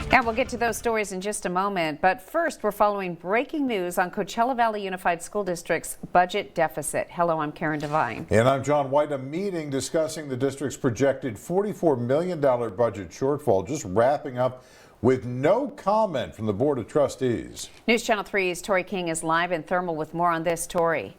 And we'll get to those stories in just a moment. But first, we're following breaking news on Coachella Valley Unified School District's budget deficit. Hello, I'm Karen Devine. And I'm John White. A meeting discussing the district's projected $44 million budget shortfall just wrapping up with no comment from the Board of Trustees. News Channel 3's Tori King is live in Thermal with more on this. Tori.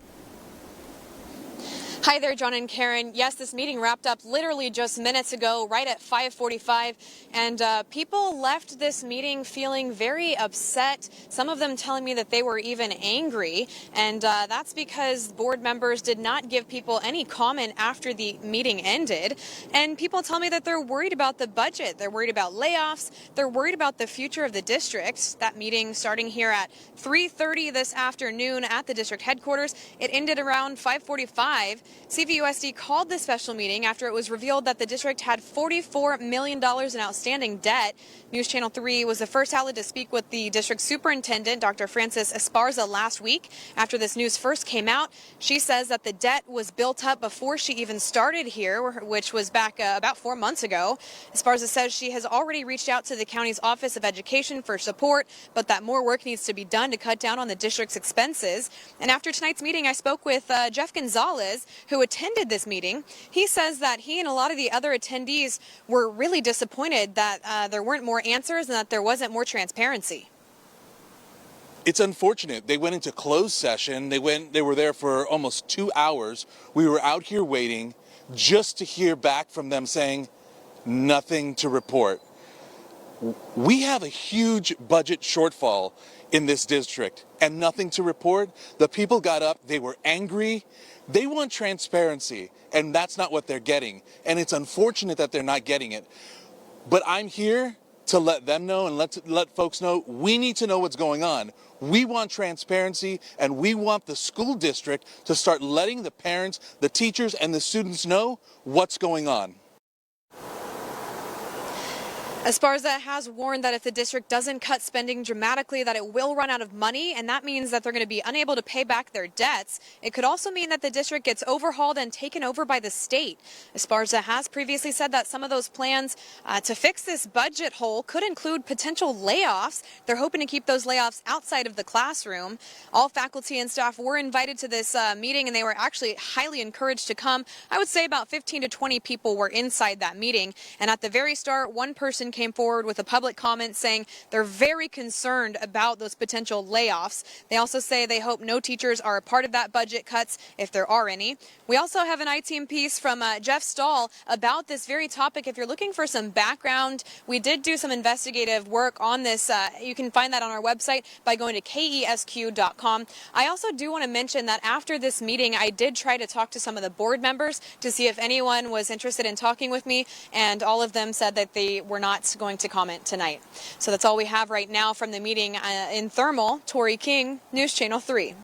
Hi there, John and Karen. Yes, this meeting wrapped up literally just minutes ago, right at 5:45, and people left this meeting feeling very upset, some of them telling me that they were even angry, and that's because board members did not give people any comment after the meeting ended, and people tell me that they're worried about the budget, they're worried about layoffs, they're worried about the future of the district. That meeting starting here at 3:30 this afternoon at the district headquarters. It ended around 5:45. CVUSD called this special meeting after it was revealed that the district had $44 million in outstanding debt. News Channel 3 was the first outlet to speak with the district superintendent, Dr. Frances Esparza, last week after this news first came out. She says that the debt was built up before she even started here, which was back about 4 months ago. Esparza says she has already reached out to the county's Office of Education for support, but that more work needs to be done to cut down on the district's expenses. And after tonight's meeting, I spoke with Jeff Gonzalez, who attended this meeting. He says that he and a lot of the other attendees were really disappointed that there weren't more answers and that there wasn't more transparency. It's unfortunate. They went into closed session. They were there for almost 2 hours. We were out here waiting just to hear back from them saying nothing to report. We have a huge budget shortfall in this district and nothing to report. The people got up, they were angry. They want transparency, and that's not what they're getting. And it's unfortunate that they're not getting it. But I'm here to let them know and let folks know we need to know what's going on. We want transparency, and we want the school district to start letting the parents, the teachers, and the students know what's going on. Esparza has warned that if the district doesn't cut spending dramatically, that it will run out of money, and that means that they're going to be unable to pay back their debts. It could also mean that the district gets overhauled and taken over by the state. Esparza has previously said that some of those plans to fix this budget hole could include potential layoffs. They're hoping to keep those layoffs outside of the classroom. All faculty and staff were invited to this meeting, and they were actually highly encouraged to come. I would say about 15 to 20 people were inside that meeting, and at the very start, one person came forward with a public comment saying they're very concerned about those potential layoffs. They also say they hope no teachers are a part of that budget cuts if there are any. We also have an I-Team piece from Jeff Stahl about this very topic. If you're looking for some background, we did do some investigative work on this. You can find that on our website by going to kesq.com. I also do want to mention that after this meeting, I did try to talk to some of the board members to see if anyone was interested in talking with me, and all of them said that they were not going to comment tonight. So that's all we have right now from the meeting in Thermal. Tori King, News Channel 3.